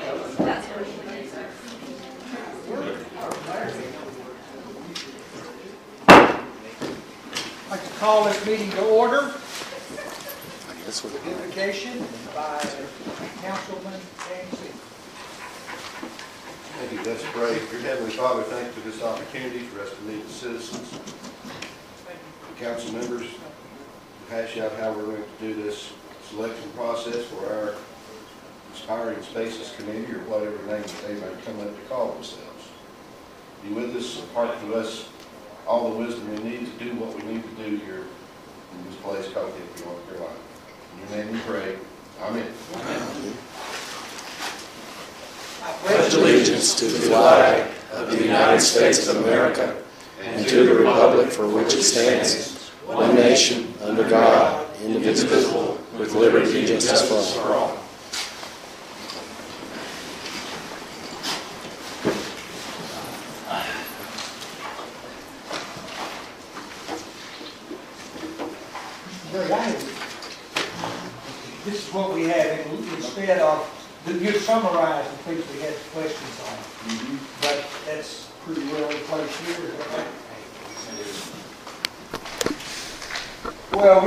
That's what I'd like to call this meeting to order. With invocation by Councilman James. Thank you. Let's pray. Dear Heavenly Father, thank you for this opportunity for us to meet the citizens, the council members, to hash out how we're going to do this selection process for our Inspiring Spaces Committee, or whatever name that they might come up to call themselves. Be with us, impart to us all the wisdom we need to do what we need to do here in this place called Hickory, North Carolina. In your name we pray. Amen. Amen. I pledge allegiance to the flag of the United States of America and to the republic for which it stands, one nation, under God, indivisible, with liberty and justice for all. This is what we have instead of, you summarize the things we had questions on. But that's pretty well in place here. Well,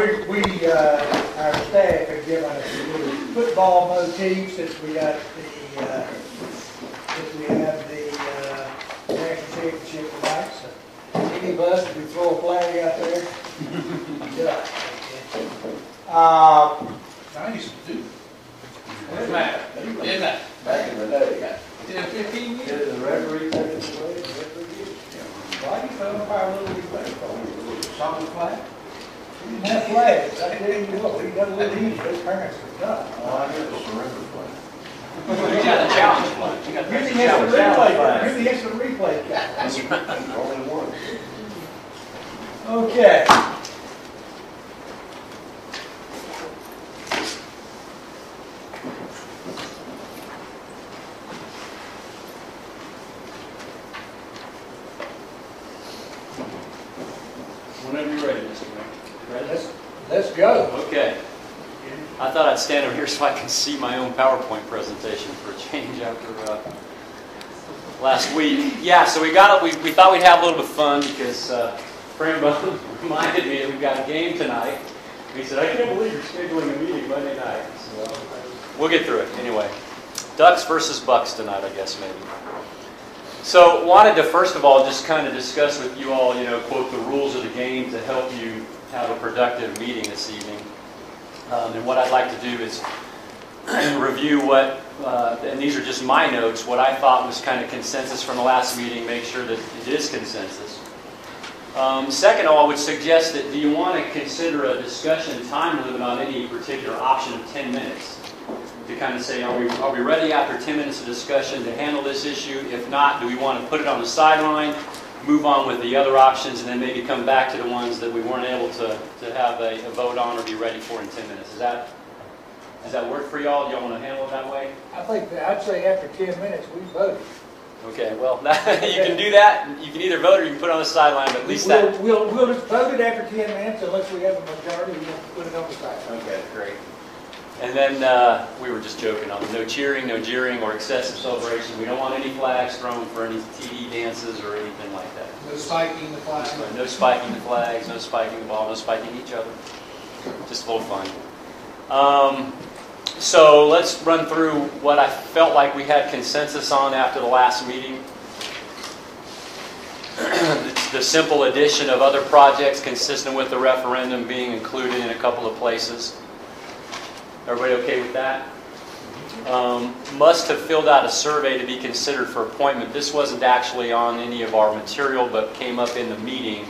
our staff have given us a little football motif since we got the national championship tonight. So any of us, if we throw a flag out there, yeah. I used to do it. Didn't I? Back in the day. 10, 15 years. Did the referee take it away? Why do you throw up our little league baseball? Solid flag? We didn't have flags. I didn't even know. We got a little easy. His parents were done. Oh, I hear the surrender flag. You got the challenge flag. You got You're the instant replay. You're the instant replay guy. That's only one. Okay. Whenever you're ready, Mr. Mayor. Ready? Let's go. Okay. I thought I'd stand over here so I can see my own PowerPoint presentation for a change after last week. Yeah, so we thought we'd have a little bit of fun because Frank reminded me that we've got a game tonight. He said, I can't believe you're scheduling a meeting Monday night. So we'll get through it anyway. Ducks versus Bucks tonight, I guess, maybe. So wanted to first of all just kind of discuss with you all, quote, the rules of the game to help you have a productive meeting this evening. And what I'd like to do is review what, and these are just my notes, what I thought was kind of consensus from the last meeting, make sure that it is consensus. Second of all, I would suggest that do you want to consider a discussion time limit on any particular option of 10 minutes? To kind of say, are we ready after 10 minutes of discussion to handle this issue? If not, do we want to put it on the sideline, move on with the other options, and then maybe come back to the ones that we weren't able to have a vote on or be ready for in 10 minutes? Does that work for y'all? Do y'all want to handle it that way? I'd say after 10 minutes we voted. Okay, well, you can do that. You can either vote or you can put it on the sideline, but at least that... We'll just vote it after 10 minutes unless we have a majority. We'll put it on the sideline. Okay, great. And then we were just joking on no cheering, no jeering, or excessive celebration. We don't want any flags thrown for any TV dances or anything like that. No spiking the flag. No spiking the flags, no spiking the ball, no spiking each other. Just a little fun. So let's run through what I felt like we had consensus on after the last meeting. The simple addition of other projects consistent with the referendum being included in a couple of places. Everybody okay with that? Must have filled out a survey to be considered for appointment. This wasn't actually on any of our material, but came up in the meeting.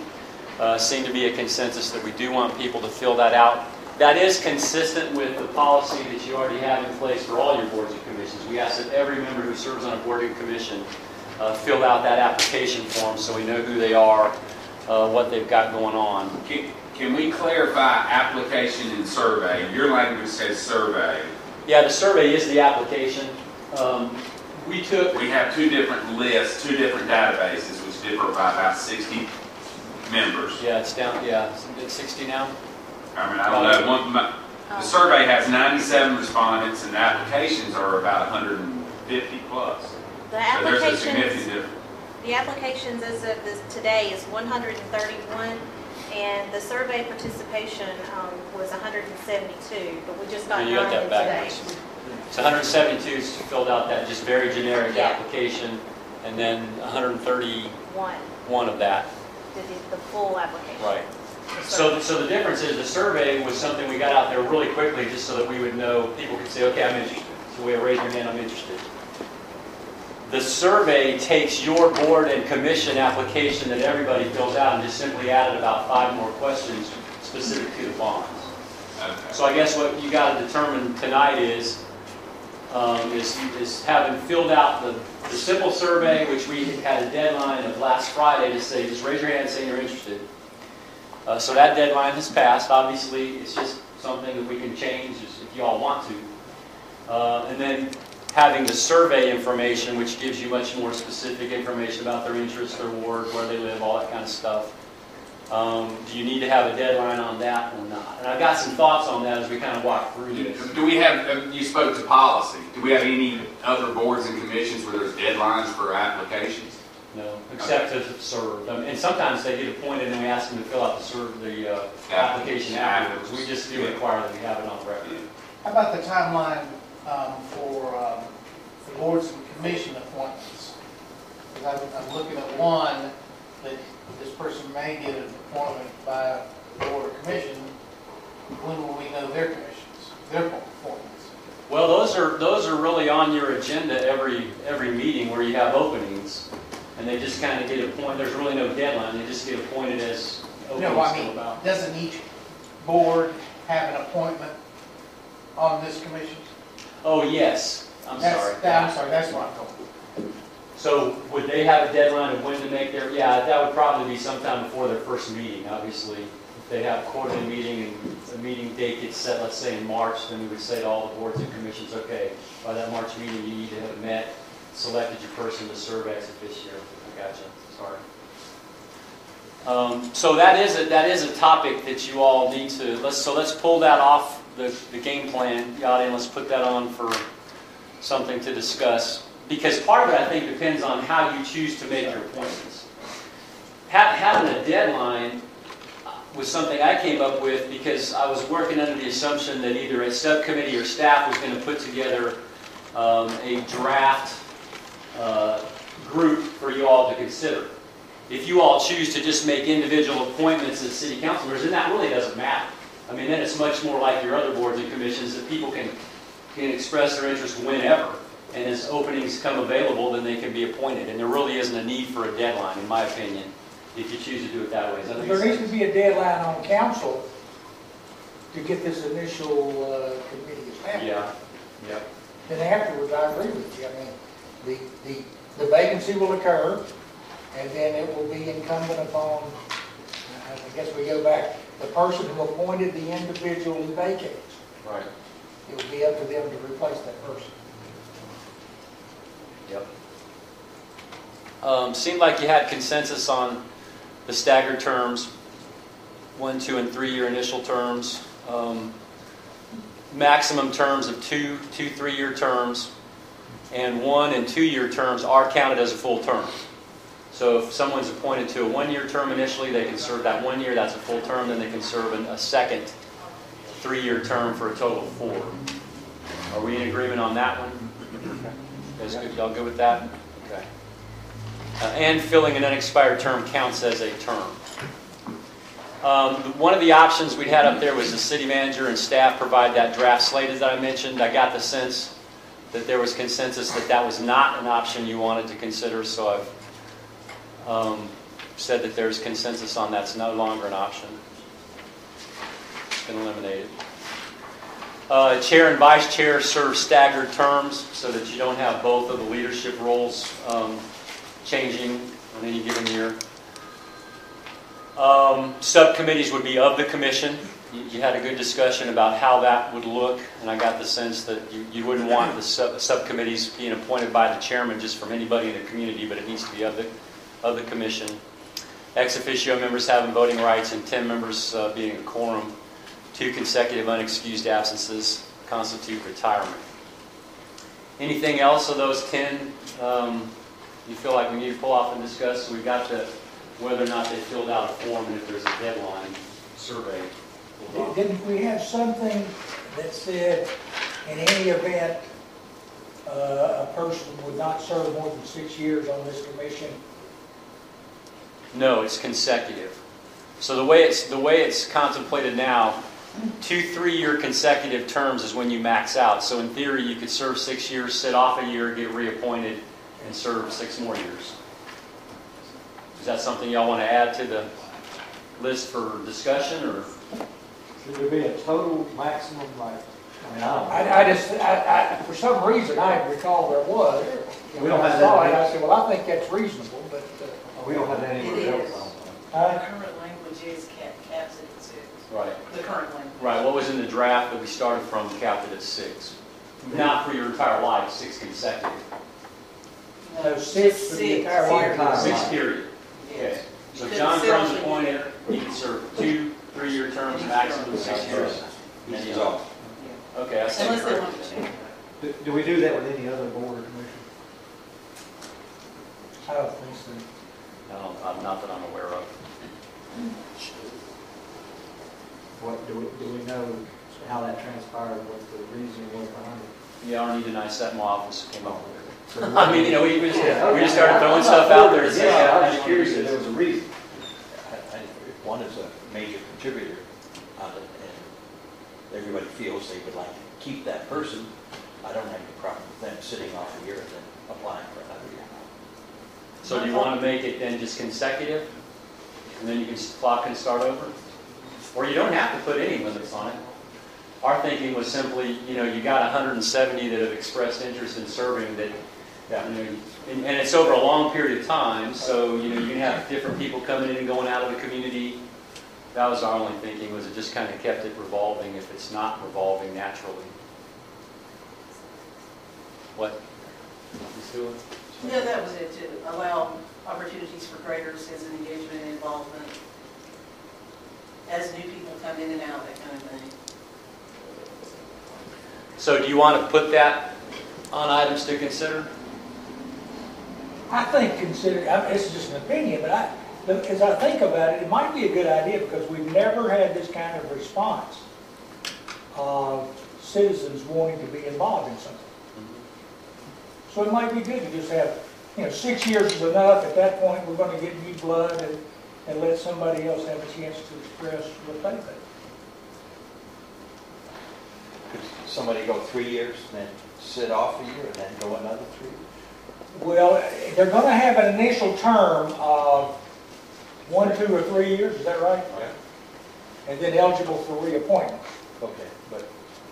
Seemed to be a consensus that we do want people to fill that out. That is consistent with the policy that you already have in place for all your boards and commissions. We ask that every member who serves on a board and commission fill out that application form so we know who they are, what they've got going on. Can we clarify application and survey? Your language says survey. Yeah, the survey is the application. We have two different lists, two different databases, which differ by about 60 members. Yeah, it's down. Yeah, it's 60 now. I mean, I don't know. The survey has 97 respondents, and the applications are about 100 50 plus. The So there's a significant applications, difference. the applications as of today is 131, and the survey participation was 172, but we just got And you 9 got that in today. backwards. So 172 filled out that just very generic Yeah. application, and then 131 One of that. did the full application. Right. The So survey. the difference is the survey was something we got out there really quickly just so that we would know, people could say, okay, I'm interested. So we raise your hand, I'm interested. The survey takes your board and commission application that everybody fills out and just simply added about 5 more questions specific to the bonds. Okay. So I guess what you got to determine tonight is having filled out the simple survey, which we had a deadline of last Friday to say, just raise your hand and say you're interested. So that deadline has passed. Obviously, it's just something that we can change if you all want to. And then having the survey information, which gives you much more specific information about their interests, their ward, where they live, all that kind of stuff. Do you need to have a deadline on that or not? And I've got some thoughts on that as we kind of walk through this. Do we have, you spoke to policy, do we have any other boards and commissions where there's deadlines for applications? No, except to serve. And sometimes they get appointed and we ask them to fill out the application afterwards. We just do require that we have it on record. How about the timeline for the boards and commission appointments? Because I'm looking at one that this person may get an appointment by the board or commission. When will we know their commissions, their appointments? Well, those are really on your agenda every meeting where you have openings, and they just kind of get appointed. There's really no deadline. They just get appointed as openings No, I come mean, about. doesn't each board have an appointment on this commission? Oh yes, I'm sorry. I'm sorry, that's what I'm talking. So would they have a deadline of when to make their? Yeah, that would probably be sometime before their first meeting. Obviously, if they have a quarterly meeting and a meeting date gets set, let's say in March, then we would say to all the boards and commissions, okay, by that March meeting you need to have met, selected your person to serve ex officio. I gotcha. Sorry. So that is a topic that you all need to let's pull that off the game plan, Yadi, and let's put that on for something to discuss. Because part of it, I think, depends on how you choose to make your appointments. Having a deadline was something I came up with because I was working under the assumption that either a subcommittee or staff was going to put together a draft group for you all to consider. If you all choose to just make individual appointments as city councilors, then that really doesn't matter. I mean, then it's much more like your other boards and commissions that people can express their interest whenever. And as openings come available, then they can be appointed. And there really isn't a need for a deadline, in my opinion, if you choose to do it that way. There needs to be a deadline on council to get this initial committee established. Yeah, yeah. Then afterwards, I agree with you. I mean, the vacancy will occur, and then it will be incumbent upon, I guess we go back, the person who appointed the individual who vacates. Right. It will be up to them to replace that person. Yep. Seemed like you had consensus on the staggered terms, 1, 2, and 3 year initial terms, maximum terms of 2 3-year terms, and 1 and 2 year terms are counted as a full term. So if someone's appointed to a 1-year term initially, they can serve that 1 year, that's a full term, then they can serve a second 3-year term for a total of 4. Are we in agreement on that one? Guys good? Y'all good with that? Okay. And filling an unexpired term counts as a term. One of the options we had up there was the city manager and staff provide that draft slate that I mentioned. I got the sense that there was consensus that that was not an option you wanted to consider, so I've said that there's consensus on that's no longer an option. It's been eliminated. Chair and vice chair serve staggered terms so that you don't have both of the leadership roles changing on any given year. Subcommittees would be of the commission. You had a good discussion about how that would look, and I got the sense that you wouldn't want the subcommittees being appointed by the chairman just from anybody in the community, but it needs to be of the commission. Ex officio members having voting rights and 10 members being a quorum. 2 consecutive unexcused absences constitute retirement. Anything else of those 10 you feel like we need to pull off and discuss? So we've got the whether or not they filled out a form and if there's a deadline survey. Didn't we have something that said, in any event, a person would not serve more than 6 years on this commission? No, it's consecutive. So the way it's contemplated now, 2 3-year consecutive terms is when you max out. So in theory, you could serve 6 years, sit off a year, get reappointed, and serve 6 more years. Is that something y'all want to add to the list for discussion, or? Should there be a total maximum, like, I mean, I for some reason, I recall there was. We don't have I saw it, that. I said, well, I think that's reasonable, but. we don't have that anywhere It else. is. I don't The think. current language is capped at 6. Right. The current language. Right, what was in the draft that we started from capped it at 6? Not for your entire life, 6 consecutive. No, 6 for the entire life. 6 period. Okay. So if John Crumb's appointed, he can serve 2 3-year terms, maximum 6 years. And then he's off. Okay, I stand Unless they want corrected. to change. Do we do that with any other board or commission? I don't think so. No, not that I'm aware of. What, do we know how that transpired, what the reason was behind it? Yeah, our need and I sat in my office, came up with it. So I mean, we just started throwing stuff out there to say, Yeah, I yeah, was curious if there was a reason. If one is a major contributor on it, and everybody feels they would like to keep that person, I don't have any problem with them sitting off a year and then applying for another year. So do you want to make it then just consecutive? And then you can, clock can start over? Or you don't have to put any limits on it. Our thinking was simply, you got 170 that have expressed interest in serving that, and it's over a long period of time, so, you can have different people coming in and going out of the community. That was our only thinking, was it just kind of kept it revolving if it's not revolving naturally. What? Ms. Stewart? No, that was it, to allow opportunities for greater citizen engagement and involvement as new people come in and out, that kind of thing. So do you want to put that on items to consider? I think this is just an opinion, but as I think about it, it might be a good idea because we've never had this kind of response of citizens wanting to be involved in something. So it might be good to just have, 6 years is enough. At that point, we're going to get new blood and let somebody else have a chance to express what they think. Could somebody go 3 years and then sit off a year and then go another 3 years? Well, they're going to have an initial term of 1, 2, or 3 years. Is that right? Yeah. And then eligible for reappointment. Okay, but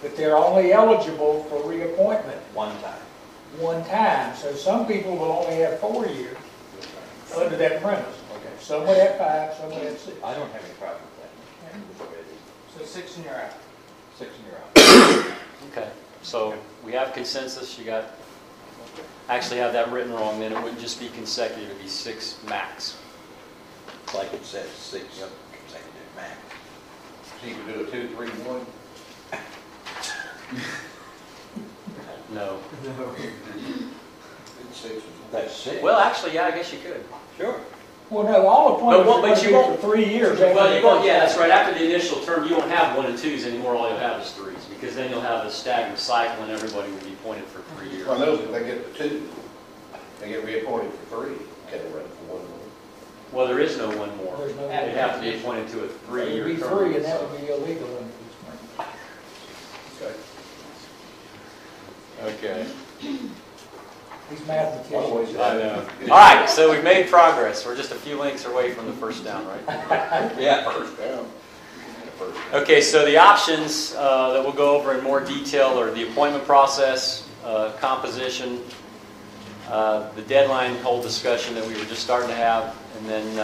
But they're only eligible for reappointment one time. one time. So some people will only have 4 years under that premise. Okay. Some would have 5, some would have 6. I don't have any problem with that. So 6 and you're out. 6 and you're out. Okay, so we have consensus. You actually have that written wrong, then it wouldn't just be consecutive, it'd be 6 max. Like it says, 6 consecutive max. So you could do a 2, 3, 1. No. That's 6. Well, actually, yeah, I guess you could. Sure. Well, no, all appointments But are going to you be won't- for 3 years. Well, you won't, yeah, that's right. After the initial term, you won't have 1 and 2s anymore. All you'll have is 3s, because then you'll have a staggered cycle and everybody will be appointed for 3 years. Well, those, if they get the 2, they get reappointed for 3, can they run for 1 more? Well, there is no 1 more. There's no- They'd have to be appointed to a It would 3-year be term. 3, and that would be illegal under this one. Okay. These mathematicians. I know. All right, so we've made progress. We're just a few links away from the first down, right? Yeah. First down. Okay, so the options that we'll go over in more detail are the appointment process, composition, the deadline whole discussion that we were just starting to have, and then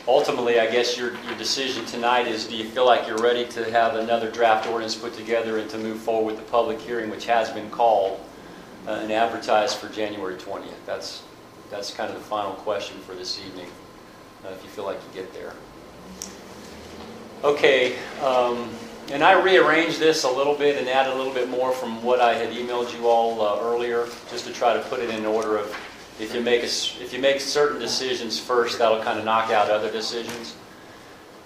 ultimately, I guess your decision tonight is, do you feel like you're ready to have another draft ordinance put together and to move forward with the public hearing, which has been called and advertised for January 20th? That's kind of the final question for this evening, if you feel like you get there. Okay, And I rearranged this a little bit and added a little bit more from what I had emailed you all earlier, just to try to put it in order of if you make certain decisions first, that'll kind of knock out other decisions.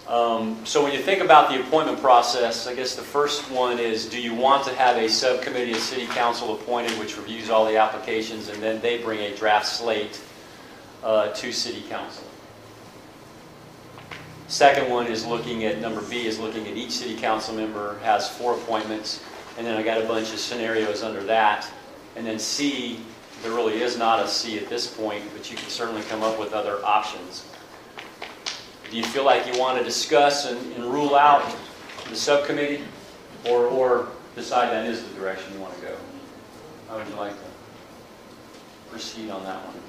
So when you think about the appointment process, I guess the first one is, do you want to have a subcommittee of City Council appointed which reviews all the applications and then they bring a draft slate to City Council? Second one is looking at, number B is looking at each City Council member has 4 appointments, and then I got a bunch of scenarios under that. And then C, there really is not a C at this point, but you can certainly come up with other options. Do you feel like you want to discuss and rule out the subcommittee, or decide that is the direction you want to go? How would you like to proceed on that one?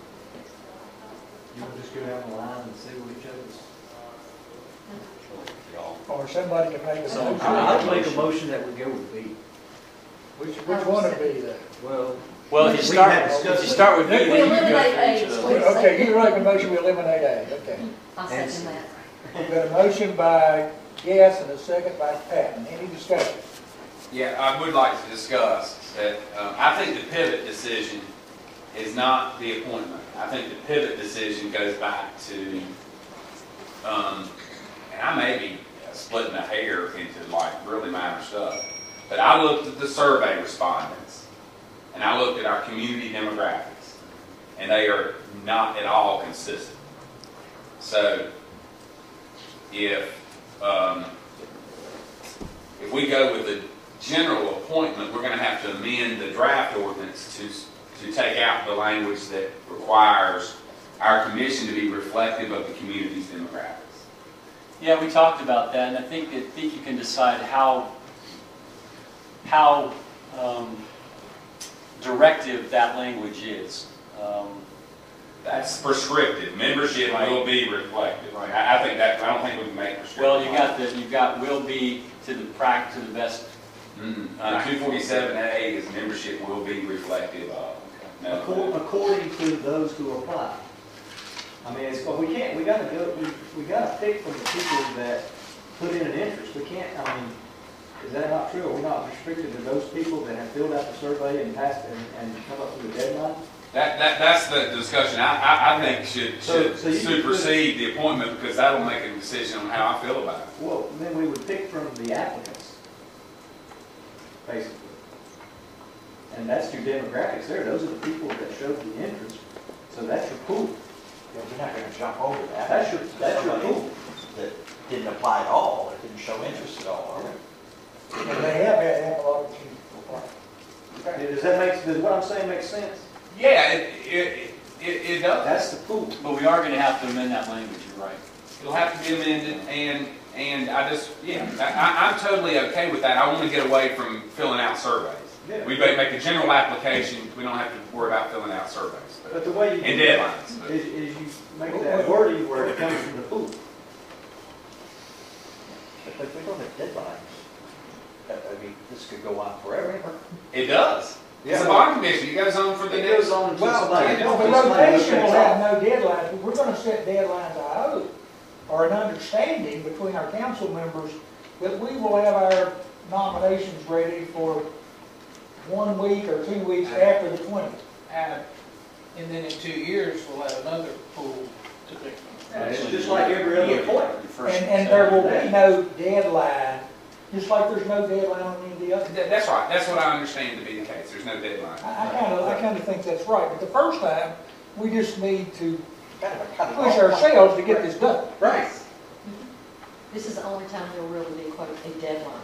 You want to just go down the line and see what he chose? Or somebody can make a motion. I'd make a motion that we go with B. Which one would be that? Well, if you start with B, then you can go through each of those. Okay, you make a motion, we eliminate A, okay. I'll second that. We've got a motion by Guess and a second by Patton. Any discussion? Yeah, I would like to discuss that I think the pivot decision is not the appointment. I think the pivot decision goes back to, and I may be splitting a hair into like really minor stuff, but I looked at the survey respondents and I looked at our community demographics and they are not at all consistent. So if we go with the general appointment, we're going to have to amend the draft ordinance to take out the language that requires our commission to be reflective of the community's demographics. Yeah, we talked about that, and I think you can decide how directive that language is. That's prescriptive. Membership will be reflective. Right. I think that. I don't think we can make prescriptive. Well, you've got will be to the best. 247A is membership will be reflective of. No. According to those who apply. I mean, we gotta pick from the people that put in an interest. We can't, I mean, is that not true? Are we not restricted to those people that have filled out the survey and passed and come up with a deadline? That's the discussion I think should supersede the appointment, because that'll make a decision on how I feel about it. Well, then we would pick from the applicants, basically. And that's your demographics there. Those are the people that showed the interest. So that's your pool. Yeah, you're not going to jump over that. That's your pool. That didn't apply at all, or didn't show interest at all, are we? And they have had a lot of people apply. Does what I'm saying make sense? Yeah, it does. That's the pool. But we are going to have to amend that language. You're right. It'll have to be amended, and I'm totally okay with that. I want to get away from filling out surveys. Yeah. We make a general application. We don't have to worry about filling out surveys. But the way you and deadlines. Is you make that wording where it comes from the pool. But if we don't have deadlines, I mean, this could go on forever. It does. It's a bond commission. It goes on for the It goes on until somebody. The rotation will have no deadlines, but we're going to set deadlines, I hope, or an understanding between our council members that we will have our nominations ready for 1 week or 2 weeks after the 20th. And then in 2 years, we'll have another pool to pick from. It's just like every other appointment. And there will be no deadline, just like there's no deadline on any of the other. That's right. That's what I understand to be the case. There's no deadline. I kind of think that's right. But the first time, we just need to push Push ourselves to get this done. Right. This is the only time there'll really be quite a deadline,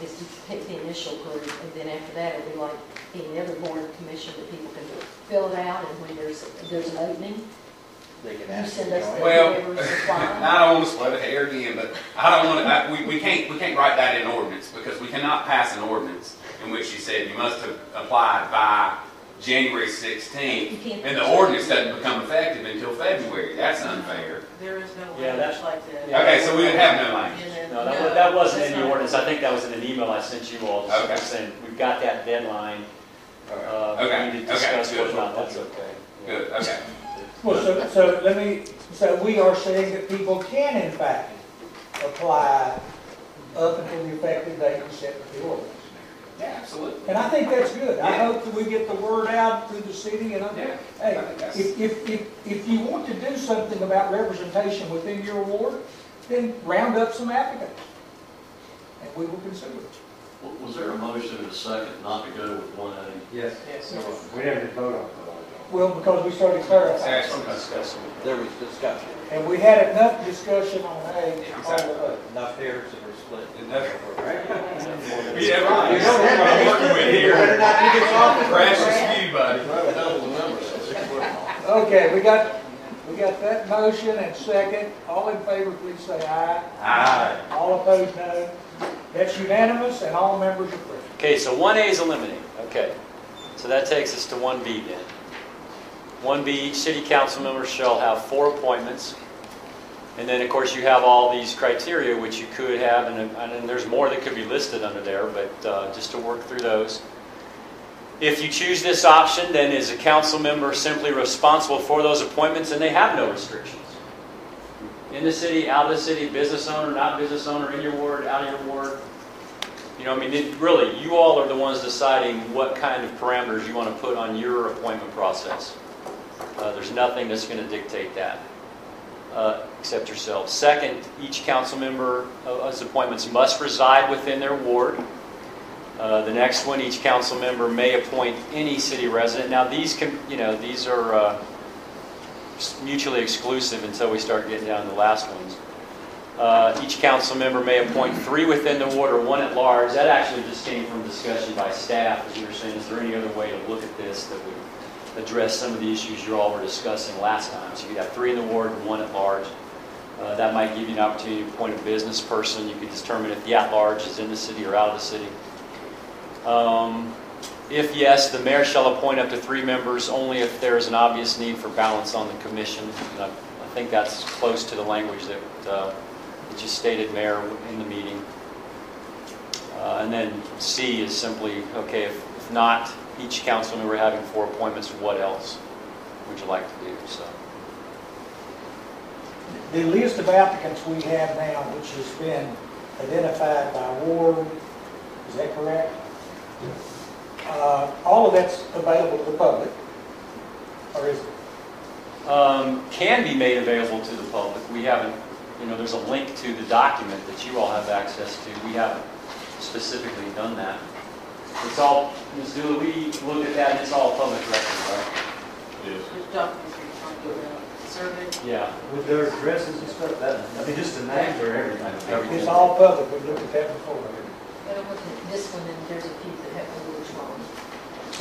is to pick the initial group, and then after that, it'll be like any other board commission that people can fill it out, and when there's an opening, They can you ask. send us the Well, waivers I supply. don't want to split a hair again, but I don't want to. We can't write that in ordinance, because we cannot pass an ordinance in which you said you must have applied by January 16th, and the ordinance doesn't become effective until February. That's unfair. There is no Yeah, language like that. Okay, so we would have no language. And then- No, that wasn't in the ordinance. I think that was in an email I sent you all. Just Okay. saying, we've got that deadline. Okay. We need to discuss Okay, whether good. or not that's okay. Good. Okay. Well, so we are saying that people can in fact apply up until the effective date we set for the ordinance. Yeah, absolutely. And I think that's good. I Yeah. hope that we get the word out through the city, and Yeah. hey, I think that's- if you want to do something about representation within your ward, then round up some applicants, and we will consider it. Was there a motion and a second not to go with 1A? Yes. Yes. We never did vote on it. Well, because we started clarifying, Exactly. There was discussion, and we had enough discussion on A, on the other. enough hairs that were split. Yeah, right. You don't have what I'm working with here. Better not do this often. Crash is few, buddy. Double the numbers, so 6 foot. Okay, we got that motion and second. All in favor, please say aye. Aye. All opposed, no. That's unanimous, and all members are present. Okay, so 1A is eliminated. Okay. So that takes us to 1B then. 1B, each city council member shall have 4 appointments. And then, of course, you have all these criteria, which you could have, and there's more that could be listed under there, but just to work through those. If you choose this option, then is a council member simply responsible for those appointments, and they have no restrictions? In the city, out of the city, business owner, not business owner, in your ward, out of your ward. You know, I mean, really, you all are the ones deciding what kind of parameters you want to put on your appointment process. There's nothing that's going to dictate that, except yourself. Second, each council member's appointments must reside within their ward. The next one, each council member may appoint any city resident. Now, these can, these are mutually exclusive until we start getting down to the last ones. Each council member may appoint 3 within the ward or 1 at large. That actually just came from discussion by staff, as you were saying. Is there any other way to look at this that would address some of the issues you all were discussing last time? So you could have 3 in the ward and 1 at large. That might give you an opportunity to appoint a business person. You could determine if the at-large is in the city or out of the city. If yes, the mayor shall appoint up to 3 members only if there is an obvious need for balance on the commission. And I think that's close to the language that just stated, Mayor, in the meeting. And then C is simply, okay, if not each council member having 4 appointments, what else would you like to do? So. The list of applicants we have now, which has been identified by ward, is that correct? All of that's available to the public, or is it? Can be made available to the public. We haven't, there's a link to the document that you all have access to. We haven't specifically done that. It's all, Ms. Dooley, we looked at that, and it's all public record, right? Yes. Which documents are you talking about? Survey? Yeah. With their addresses and stuff, just the names or everything? It's all public, we looked at that before. But I'm looking at this one, and there's a few that have a little wrong.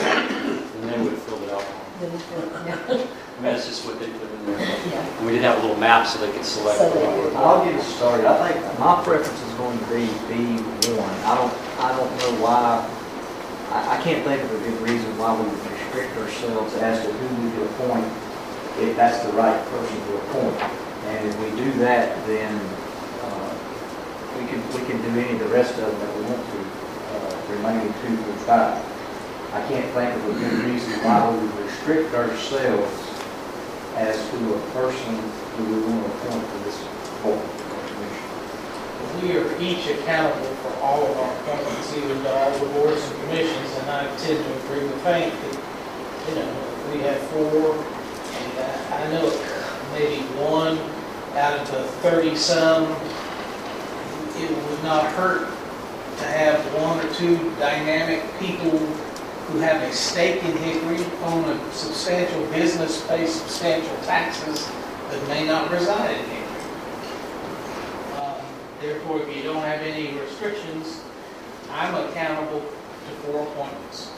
And they would have filled it out. Then, yeah. I mean, that's just what they put in there. Yeah. And we did have a little map so they could select. So they would- I'll get it started. I think my preference is going to be B1. I don't know why, I can't think of a good reason why we would restrict ourselves as to who we would appoint if that's the right person to appoint. And if we do that, then we can do any of the rest of them that we want to, remaining 2 through 5. I can't think of a good reason why we would restrict ourselves as to a person who we want to appoint to this board. We are each accountable for all of our appointments, even to all the boards and commissions, and I tend to agree with Hank that, if we have 4, and I know maybe 1 out of the 30-some, it would not hurt to have 1 or 2 dynamic people who have a stake in Hickory, own a substantial business, pay substantial taxes, that may not reside in Hickory. Therefore, if you don't have any restrictions, I'm accountable to 4 appointments.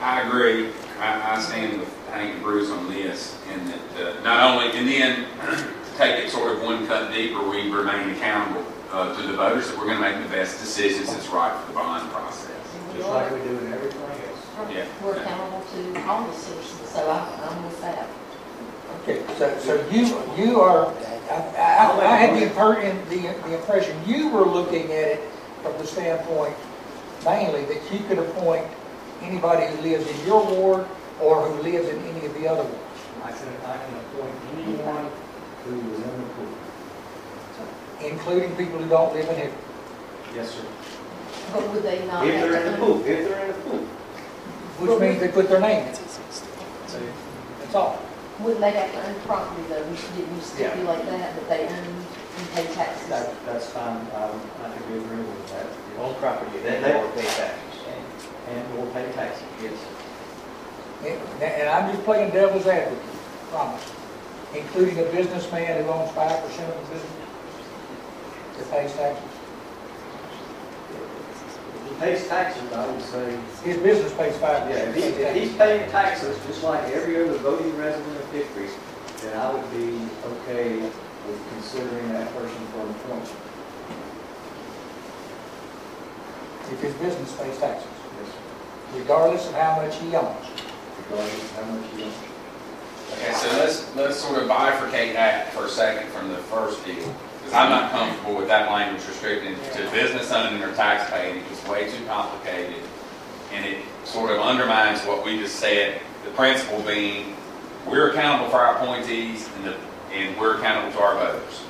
I agree. I stand with Hank and Bruce on this, and that not only, and then to take it sort of 1 cut deeper, we remain accountable to the voters that we're going to make the best decisions that's right for the bond process. Just like we do in everything else. Yeah. We're accountable to all the citizens, so I'm with that. Okay, so you are, I had the impression you were looking at it from the standpoint mainly that you could appoint anybody who lives in your ward or who lives in any of the other wards. I can appoint anyone who is in the pool. Including people who don't live in Hickory. Yes, sir. But would they not If have they're in the to? pool, if they're in the pool. Which means they put their name in. That's all. Wouldn't they have to own property though? Didn't you stipulate that they own and pay taxes? That's fine, I could be agreeable with that. Own property, then they will pay taxes. And will pay taxes, yes. And I'm just playing devil's advocate, promise. Including a businessman who owns 5% of the business that pays taxes. If he pays taxes, I would say, His business pays 5%. yeah, if he's paying taxes just like every other voting resident of Hickory, then I would be okay with considering that person for an appointment. If his business pays taxes, Yes, regardless of how much he owns. regardless of how much he owns. Okay, so let's sort of bifurcate that for a second from the first deal. Because I'm not comfortable with that language restricting to business owning or tax paying. It's way too complicated. And it sort of undermines what we just said, the principle being we're accountable for our appointees and we're accountable to our voters.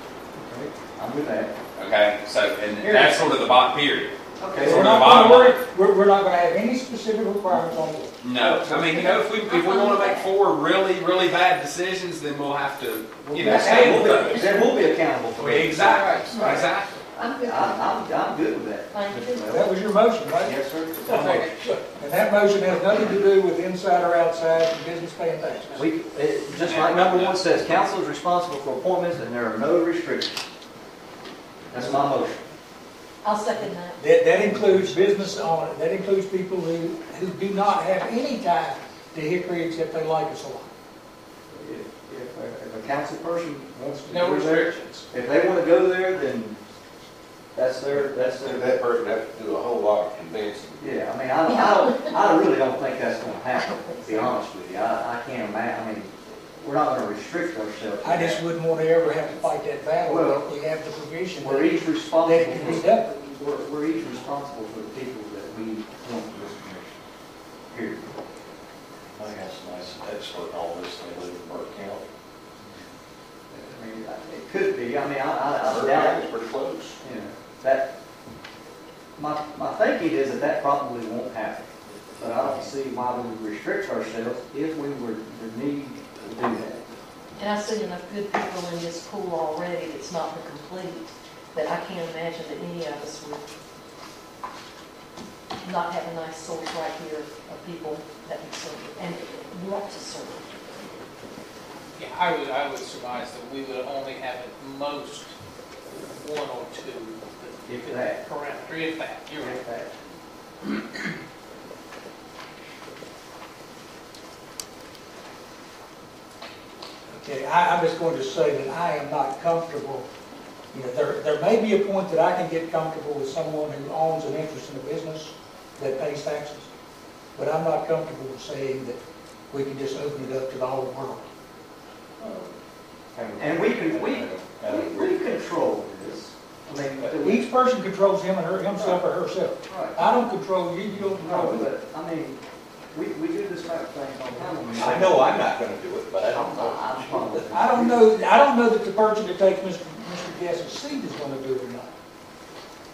Okay, I'm with that. Okay, so, and that's sort of the bottom period. Okay, So Sort we're of not the going to bottom worry, we're not going to have any specific requirements on it. No, I mean, if we want to make 4 really, really bad decisions, then we'll have to, stay with those. Then we'll be accountable for it. Exactly, exactly. I'm good. I'm good with that. Thank you. Mr. That Wells. was your motion, right? Yes, sir. And that motion has nothing to do with inside or outside and business paying taxes. Just like number 1 says, council is responsible for appointments and there are no restrictions. That's my motion. I'll second that. That includes business owners, that includes people who do not have any tie to Hickory except they like us a lot. If a council person wants to No go there, restrictions. if they want to go there, then that's their, That person has to do a whole lot of convincing. yeah, I mean, I really don't think that's going to happen, to be honest with you. I can't imagine, I mean, we're not going to restrict ourselves. to I just that. wouldn't want to ever have to fight that battle, Well, but we have the provision We're that each responsible that can be for, done. we're each responsible for the people that we want to this commission. Period. I think that's a nice head start on all this, they live in Burke County. I mean, it could be, I mean, I doubt, It's pretty close. you know, that, my thinking is that probably won't happen. But I don't see why we would restrict ourselves if we were in need to do that. And I see enough good people in this pool already that's not the complete, that I can't imagine that any of us would not have a nice source right here of people that would serve and want to serve. Yeah, I would surmise that we would only have at most 1 or 2. If that. Parameter, if that, you're right. If that. Okay, I'm just going to say that I am not comfortable. You know, there may be a point that I can get comfortable with someone who owns an interest in a business that pays taxes, but I'm not comfortable with saying that we can just open it up to the whole world. And we control this. I mean, Each person controls himself or herself. right. I don't control you, you don't control No, me. but, I mean, we do this type of thing all the time. I know I'm not gonna do it, but I don't know. I don't know that the person that takes Mr. Guess's seat is going to do it or not.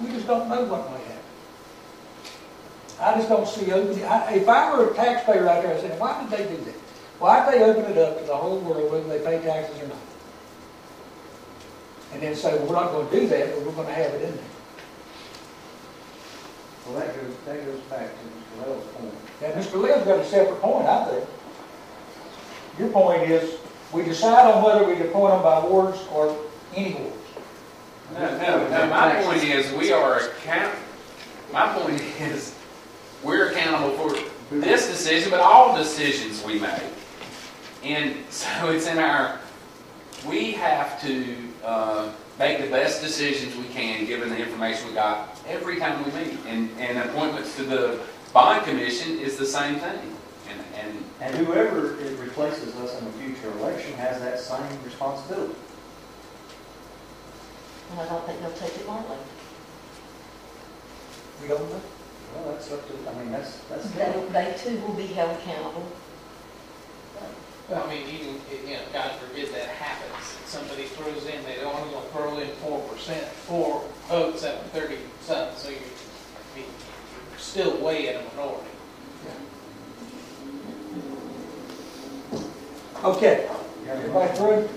We just don't know what might happen. I just don't see opening. If I were a taxpayer out there, I'd say, why did they do that? Why did they open it up to the whole world, whether they pay taxes or not? And then say, well, we're not going to do that, but we're going to have it in there. Well, that goes back to Mr. Lell's point. Now, Mr. Leo's got a separate point, I think. Your point is, we decide on whether we appoint them by wards or any wards. No, my point is, we're accountable for this decision, but all decisions we make. And so it's we have to make the best decisions we can, given the information we got every time we meet. And appointments to the Bond Commission is the same thing. And whoever replaces us in a future election has that same responsibility. And I don't think they'll take it lightly. We don't know. Well, that's up to, I mean, that's. They too will be held accountable. I mean, even, God forbid that happens, somebody throws in, they're only gonna throw in 4%, 4 votes out of 30-something, so you're still way in a minority. Okay, everybody through?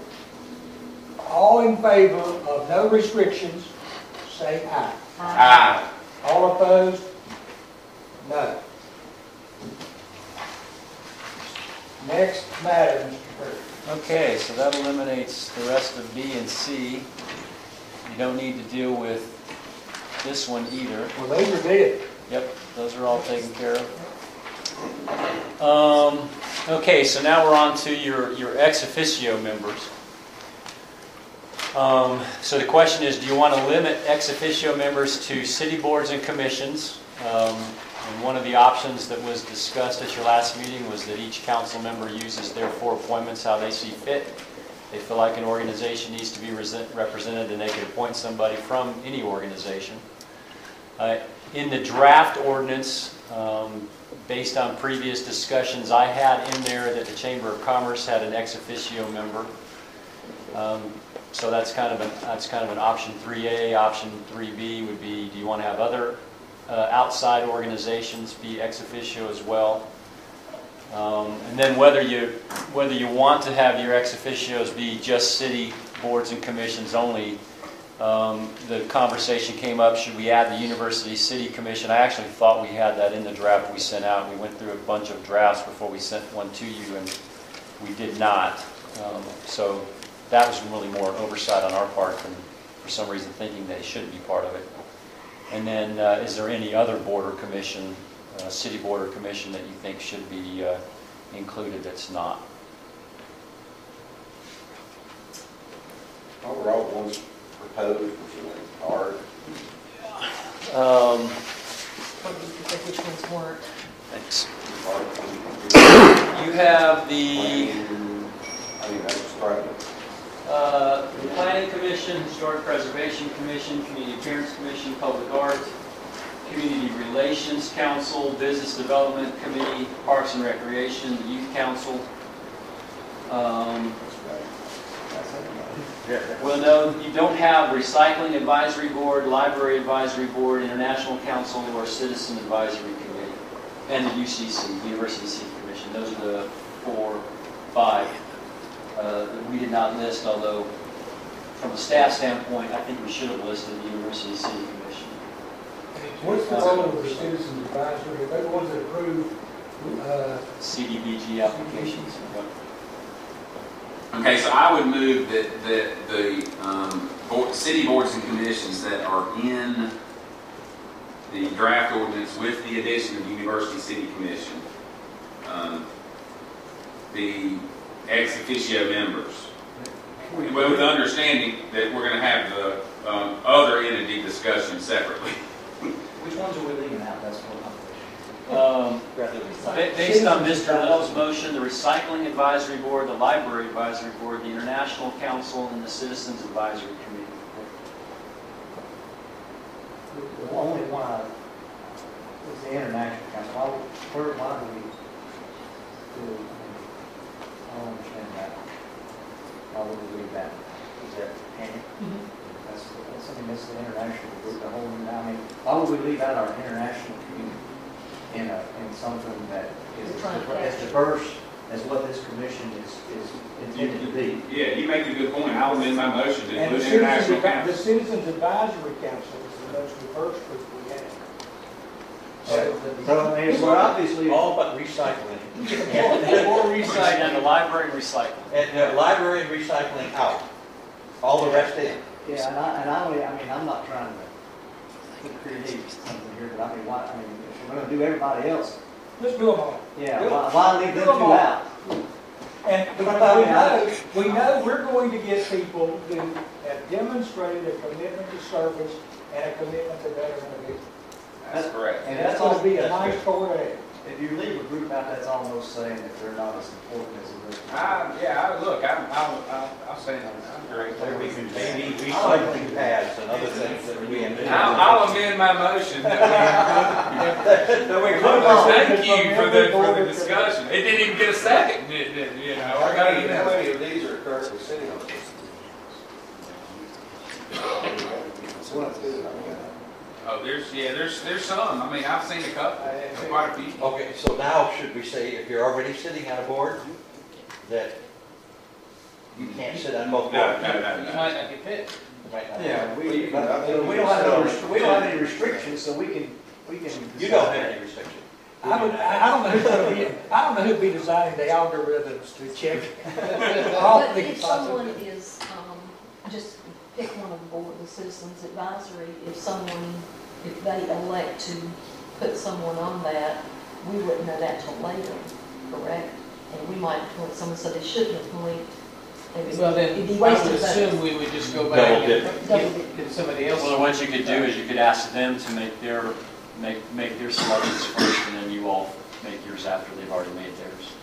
All in favor of no restrictions, say aye. Aye. All opposed? No. Next matter, Mr. Purdy. Okay, so that eliminates the rest of B and C. You don't need to deal with this one either. Well, those are dead. Yep, those are all taken care of. Okay, so now we're on to your ex officio members. So the question is, do you want to limit ex officio members to city boards and commissions? And one of the options that was discussed at your last meeting was that each council member uses their 4 appointments how they see fit. They feel like an organization needs to be represented, and they could appoint somebody from any organization. In the draft ordinance, based on previous discussions, I had in there that the Chamber of Commerce had an ex officio member. So that's kind of an option 3A. Option 3B would be: do you want to have other outside organizations be ex officio as well? And then whether you want to have your ex officios be just city boards and commissions only. The conversation came up: should we add the University City Commission? I actually thought we had that in the draft we sent out. We went through a bunch of drafts before we sent one to you, and we did not. So that was really more oversight on our part than for some reason thinking they should be part of it. And then is there any other board or commission, city board or commission, that you think should be included that's not? Overall, ones proposed, which are hard. Which ones weren't? Thanks. You have the Planning Commission, Historic Preservation Commission, Community Appearance Commission, Public Art, Community Relations Council, Business Development Committee, Parks and Recreation, Youth Council. Well, no, you don't have Recycling Advisory Board, Library Advisory Board, International Council, or Citizen Advisory Committee, and the UCC, University City Commission. Those are the 4, 5 that we did not list, although from a staff standpoint, I think we should have listed the University City Commission. What's the role of the Citizens Advisory? Are they the ones that approve CDBG applications? Okay, so I would move that the city boards and commissions that are in the draft ordinance with the addition of the University City Commission be ex officio members. With the understanding that we're going to have the other entity discussion separately. Which ones are we leaving out? That's what I'm Based on Mr. Little's motion, the Recycling Advisory Board, the Library Advisory Board, the International Council, and the Citizens Advisory Committee. The only one is the International Council. Why do we do it? I don't understand that. Why would we leave that? Is that panic? That's the international group, the whole, I mean, why would we leave out our international community in something that is as diverse as what this commission is intended to be? Yeah, you make a good point. I'll amend my motion to and include International the Council. Citizens Advisory Council is the most diverse group we have. So, I mean, we're obviously All but recycling. Or recycling, and the library and recycling. And library and recycling out. All the rest in. yeah, and I'm not trying to create something here, but I mean, if we're going to do everybody else, Let's do them all. yeah, why leave them two out? And because we know we're going to get people who have demonstrated a commitment to service and a commitment to bettering the business. That's correct. And that's going to be a nice core to have. if you leave a group out, that's almost saying that they're not as important as the rest. I'll stand on that. I agree. We can maybe recycling pads and other things that we have. I'll amend my motion that thank you for the discussion. It didn't even get a second, you know. How many of these are currently sitting on this? Oh, there's some. I mean, I've seen a couple, quite a few. Okay, so now should we say, if you're already sitting on a board, that you can't sit on both boards? No. You might not get picked. Yeah, we don't have any restrictions, so we can. You don't have any restrictions. I don't know who'd be designing the algorithms to check. But if someone is, just pick one of the board, the citizens advisory, if they elect to put someone on that, we wouldn't know that till later, correct? And we might appoint someone, so they shouldn't appoint. Well, then, I would assume we would just go back and get somebody else. Well, what you could do is you could ask them to make their selections first, and then you all make yours after they've already made theirs.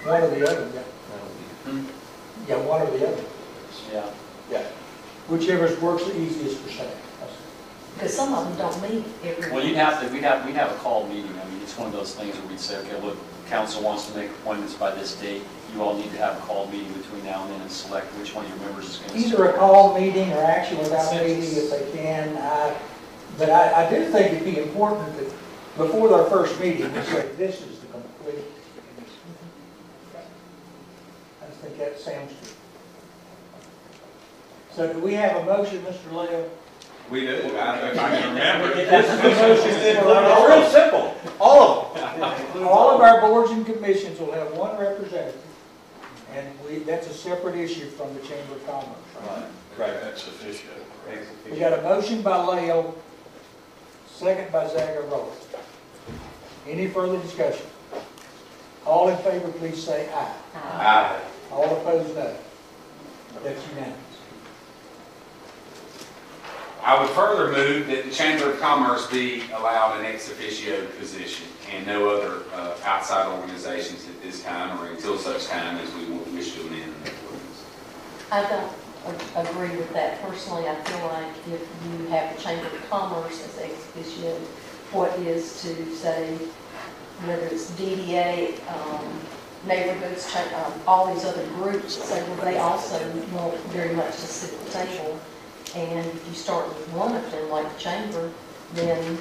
One or the other, yeah. Yeah, one or the other. Yeah. Whichever works the easiest for staff. Because some of them don't meet every. Well, we'd have a called meeting. I mean, it's one of those things where we'd say, okay, look, council wants to make appointments by this date. You all need to have a called meeting between now and then and select which one of your members is going to. Either a call meeting or action without meeting if they can. But I do think it'd be important that before their first meeting, we say, this is the complete. I just think that sounds good. So do we have a motion, Mr. Leo? We do, if I can remember. It's real simple, all of them. All of our boards and commissions will have one representative, and that's a separate issue from the Chamber of Commerce. Right, ex officio. We got a motion by Leo, second by Zagorolo. Any further discussion? All in favor, please say aye. Aye. All opposed, no. That's unanimous. I would further move that the Chamber of Commerce be allowed an ex officio position and no other outside organizations at this time or until such time as we wish to amend the ordinance. I don't agree with that personally. I feel like if you have the Chamber of Commerce as ex officio, what is to say, whether it's DDA, neighborhoods, all these other groups, say, well, they also want very much to sit at the table. And if you start with one of them, like the chamber, then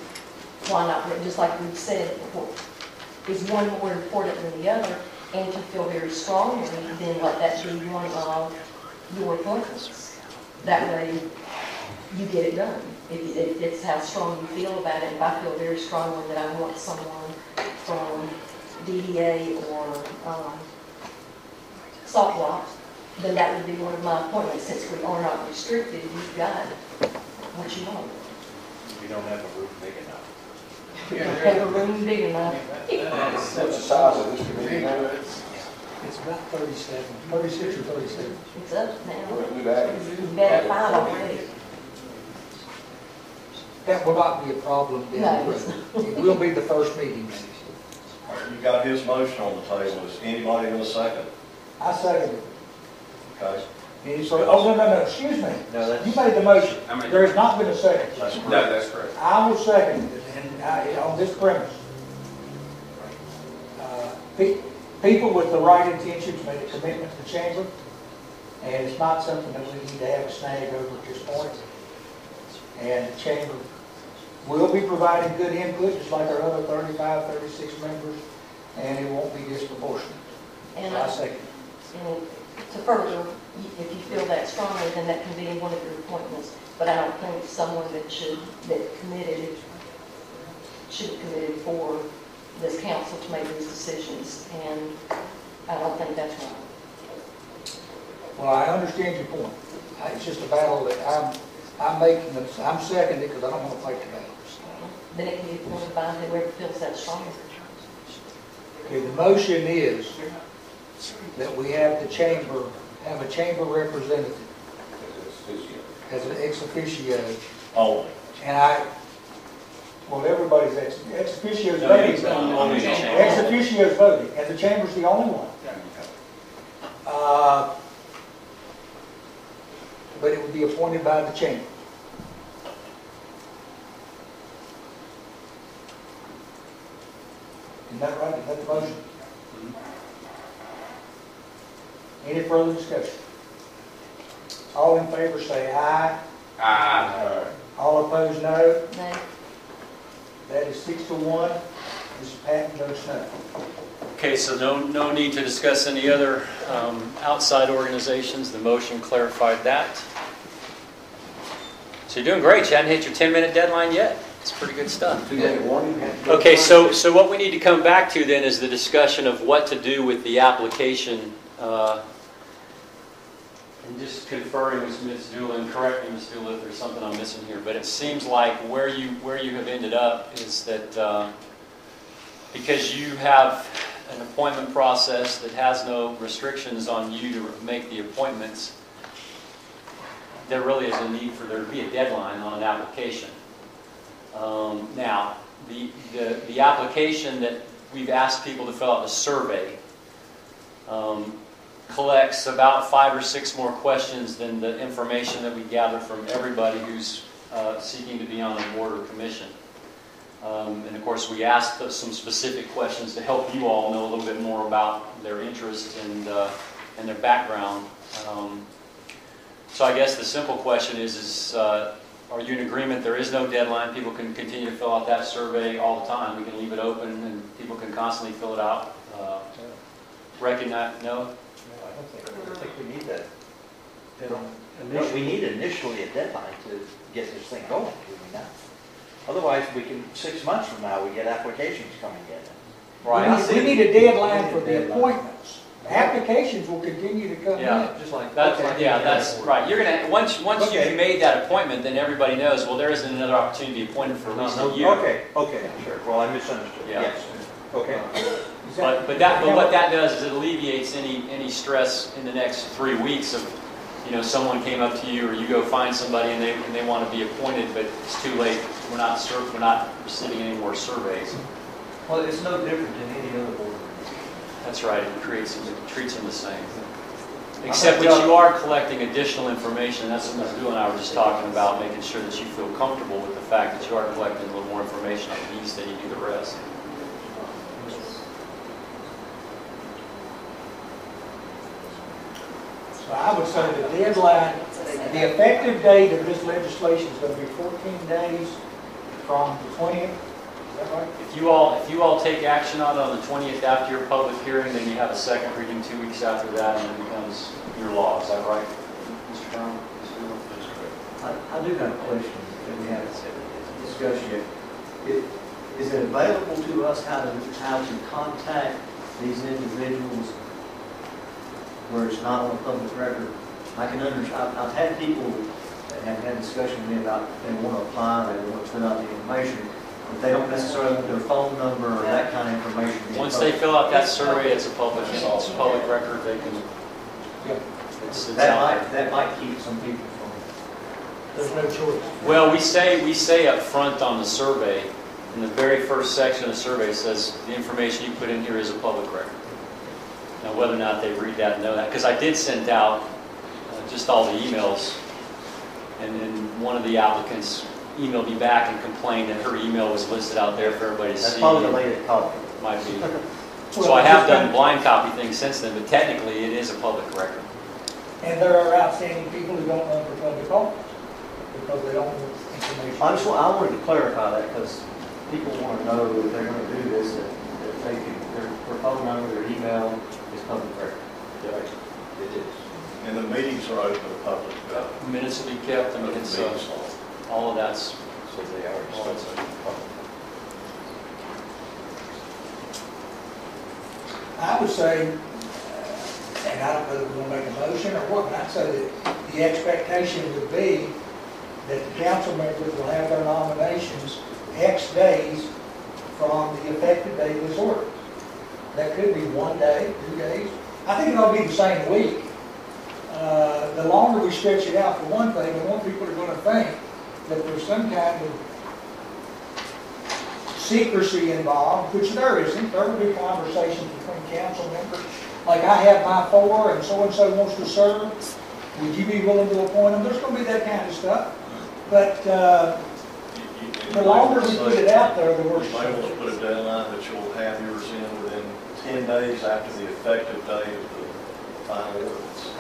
why not, just like we've said, is one more important than the other? And if you feel very strongly, then let that be one of your appointments. That way, you get it done. If it's how strong you feel about it. If I feel very strongly that I want someone from DDA or Salt Block, then that would be one of my appointments. Since we are not restricted, you've got what you want. We don't have a room big enough. You don't have a room big enough. What's the size of this committee now? It's about 36 or 37. It's up now. We've added. You've got 5 already. That will not be a problem down the road. It will be the first meeting. All right, you got his motion on the table. Is anybody going to second? I second it. Okay. No, excuse me. No, You made the motion. There has not been a second. That's correct. No, that's correct. I will second it, and on this premise. People with the right intentions made a commitment to the chamber, and it's not something that we need to have a snag over at this point. And the chamber will be providing good input, just like our other 35, 36 members, and it won't be disproportionate. And I second. And to further, if you feel that strongly, then that can be one of your appointments. But I don't think someone that should have committed for this council to make these decisions, and I don't think that's right. Well, I understand your point. It's just a battle that I'm making. I'm seconding it because I don't want to fight the battle. Then it can be appointed by whoever feels that strongly. Okay, the motion is that we have a chamber representative as an ex officio. Only. And Well, everybody's ex officio's No, voting. only the chamber. Ex officio's voting, and the chamber's the only one. But it would be appointed by the chamber. Isn't that right? Is that the motion? Any further discussion? All in favor say aye. Aye. All opposed, no. No. That is 6-1. Mr. Patton votes no. Okay, so no need to discuss any other outside organizations. The motion clarified that. So you're doing great. You hadn't hit your 10-minute deadline yet. It's pretty good stuff. 2-day warning. Okay, so what we need to come back to then is the discussion of what to do with the application. And just conferring with Ms. Doolin, correct me, Ms. Doolin, if there's something I'm missing here, but it seems like where you have ended up is that because you have an appointment process that has no restrictions on you to make the appointments, there really is a need for there to be a deadline on an application. Now, the application that we've asked people to fill out the survey collects about 5 or 6 more questions than the information that we gather from everybody who's seeking to be on a board or commission. And of course, we asked some specific questions to help you all know a little bit more about their interest and their background. So I guess the simple question is are you in agreement there is no deadline? People can continue to fill out that survey all the time. We can leave it open and people can constantly fill it out. Recognize, no? I don't think we need that. We need initially a deadline to get this thing going, do we not? Otherwise, 6 months from now, we get applications coming in. Right. We need a deadline for the appointments. Applications will continue to come in. Just like That's right. You're gonna once Okay. you've made that appointment, then everybody knows. Well, there isn't another opportunity to be appointed for at least a year. Okay, sure. Well, I misunderstood. Yeah. Yes. Okay. But what that does is it alleviates any stress in the next 3 weeks of, someone came up to you or you go find somebody and they want to be appointed, but it's too late. We're not receiving any more surveys. Well, it's no different than any other board. That's right. It treats them the same. Except that you are collecting additional information. That's what Ms. Doolin and I were just talking about, making sure that you feel comfortable with the fact that you are collecting a little more information on these than you do the rest. So I would say the deadline, the effective date of this legislation is going to be 14 days from the 20th. Is that right? If you all take action on it on the 20th after your public hearing, then you have a second reading 2 weeks after that, and it becomes your law. Is that right, Mr. Brown? I do have a question that we haven't discussed yet. Is it available to us how to contact these individuals where it's not on a public record? I can understand. I've had people that have had discussion with me about they want to apply, they want to fill out the information, but they don't necessarily want their phone number or that kind of information. Once they fill out that survey, it's a public record. They can. It's out there. That might keep some people from. There's no choice. Well, we say up front on the survey, in the very first section of the survey says the information you put in here is a public record. Now, whether or not they read that and know that, because I did send out just all the emails, and then one of the applicants emailed me back and complained that her email was listed out there for everybody to see. That's probably the lady that called me. Might be. So I have done blind copy things since then, but technically it is a public record. And there are outstanding people who don't run for public office because they don't want information. Honestly, I wanted to clarify that because people want to know if they're going to do this, that they can, their phone number, their email is public record. It is. And the meetings are open to the public. Minutes will be kept. I mean, it's all of that's. So they are. All that's open. I would say, and I don't know if we want to make a motion or what, but I'd say that the expectation would be that the council members will have their nominations X days from the effective date of this ordinance. That could be 1 day, 2 days. I think it ought to be the same week. The longer we stretch it out, for one thing, the more people are going to think that there's some kind of secrecy involved, which there isn't. There will be conversations between council members. Like, I have my 4 and so-and-so wants to serve. Would you be willing to appoint them? There's going to be that kind of stuff. But the longer we put it out there, the worse. You might want to put a deadline that you'll have yours in within 10 days after the effective date of the final ordinance.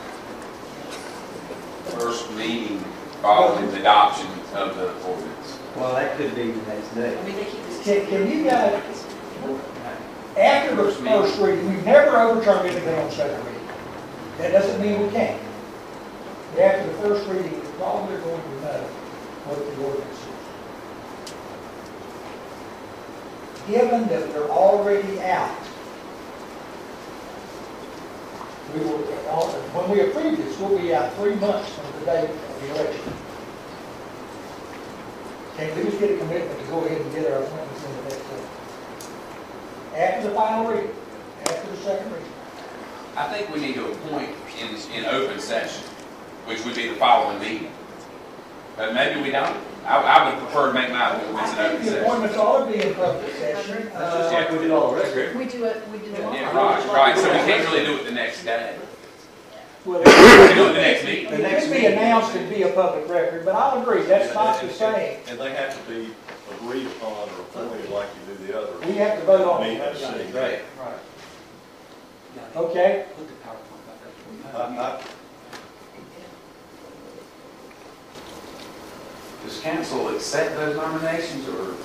First meeting following the adoption of the ordinance. Well, that could be the next day. I mean, they keep this. Can you guys, after the first reading, we've never overturned anything on second reading. That doesn't mean we can't. But after the first reading, we're probably going to know what the ordinance is. Given that they're already out, we will, when we approve this, we'll be out 3 months from the date of the election. Can we just get a commitment to go ahead and get our appointments in the next day? After the final reading, after the second reading. I think we need to appoint in open session, which would be the following meeting. But maybe we don't. I would prefer to make my appointments in I open think the session. appointments ought to be in public session. That's just like we did all the rest of it. We do it all. Yeah, right. So we can't really do it the next day. Well, We can do it the next meeting. it could be announced and be a public record, but I'll agree, that's not the same. And they have to be agreed upon or appointed like you do the others. We have to vote on it. Meet the city. Right. Okay? Does council accept those nominations, or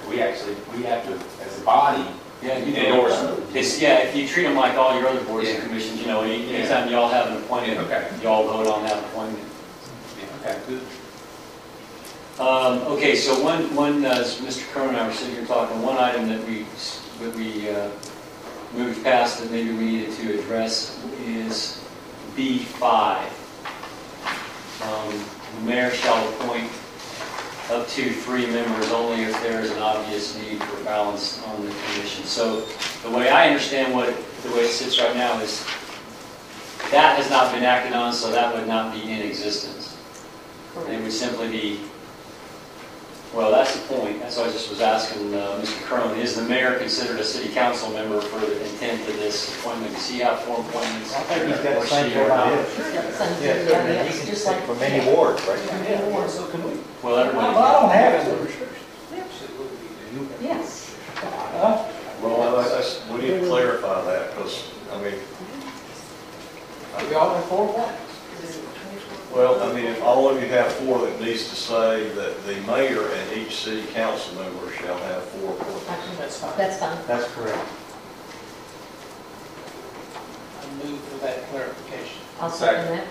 we have to, as a body, endorse them? Yeah, if you treat them like all your other boards and Yeah. commissions, you know, anytime y'all have an appointment, Okay. y'all vote on that appointment. Yeah, okay, good. Okay, so as Mr. Cronin and I were sitting here talking, one item that we moved past that maybe we needed to address is B5. The mayor shall appoint up to 3 members only if there is an obvious need for balance on the commission. So the way I understand the way it sits right now is that has not been acted on, so that would not be in existence. It would simply be, well, that's the point. That's why I just was asking Mr. Crone, is the mayor considered a city council member for the intent of this appointment? Does he have 4 appointments? I think he's got the Or same she or not? idea. Sure, got the same Yeah, thing, and yeah, he can just pick like. from any ward, right? Yeah. So can we? Well, Well, everybody. I don't have it. Yes. Huh? Well, we need to clarify that, because, I mean, We all have 4 appointments. well, I mean, if all of you have 4, that needs to say that the mayor and each city council member shall have 4 appointments. That's fine. That's fine. That's correct. I move for that clarification. I'll second that.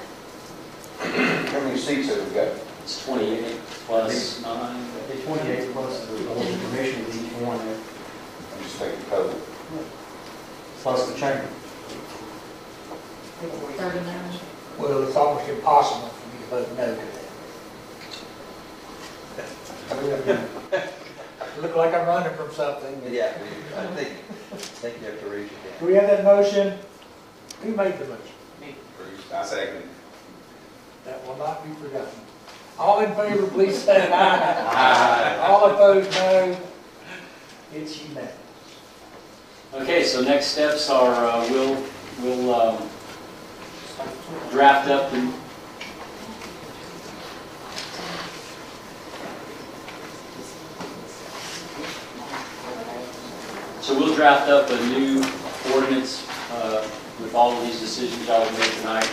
How many seats have we got? It's 28 plus 9. The 28 plus the board and commission, each one there, I'm just taking total. plus the chamber. 39. Well, it's almost impossible for me to vote no to that. Look like I'm running from something. Yeah, I think you have to read it Do down. we have that motion? Who made the motion? I second it. That will not be forgotten. All in favor, please say aye. Aye. All opposed, no. It's unanimous. Okay, so next steps are we'll draft up the a new ordinance with all of these decisions y'all have made tonight.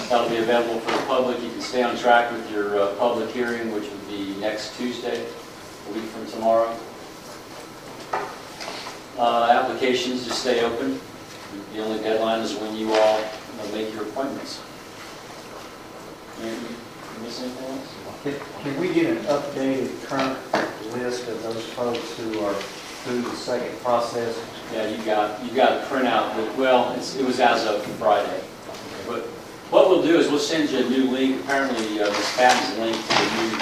That'll be available for the public. You can stay on track with your public hearing, which would be next Tuesday, a week from tomorrow. Applications just stay open. The only deadline is when you all make your appointments. You miss anything else? Can we get an updated current list of those folks who are through the second process? Yeah, you got a printout, but, well, it was as of Friday. But what we'll do is we'll send you a new link. Apparently, Ms. Patton's link to the new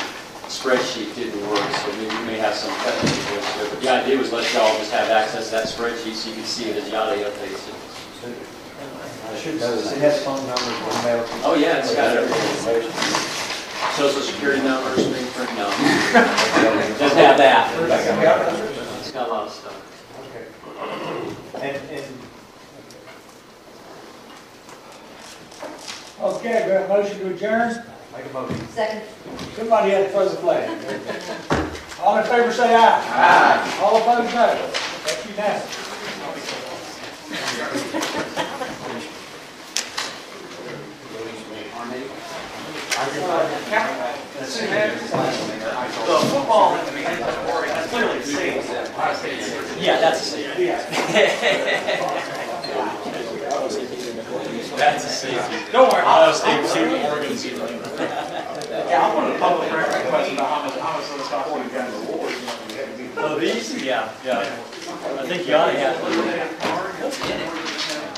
spreadsheet didn't work, so we may have some technical issues there. But the idea was let y'all just have access to that spreadsheet so you can see it as Yachty updates it. I should know this. It has phone numbers, email. Oh, yeah, it's got everything. Social security numbers, fingerprint numbers. Doesn't doesn't have that. It's got a lot of stuff. And Okay, we have a motion to adjourn. make a motion. Second. Somebody had to throw the flag. All in favor, say aye. Aye. All opposed, no. That's unanimous. The football, clearly C. Yeah, that's a C. That's a C. Don't worry. Ohio State, Oregon, C. Yeah, I wanted a public record question about how much those got for you guys awards. Oh, these? Yeah, yeah. I think you ought to have.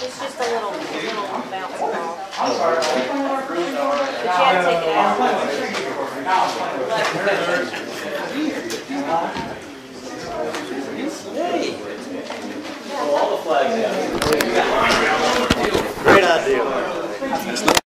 It's just a little bounce ball. I'm sorry. But you had to take it out.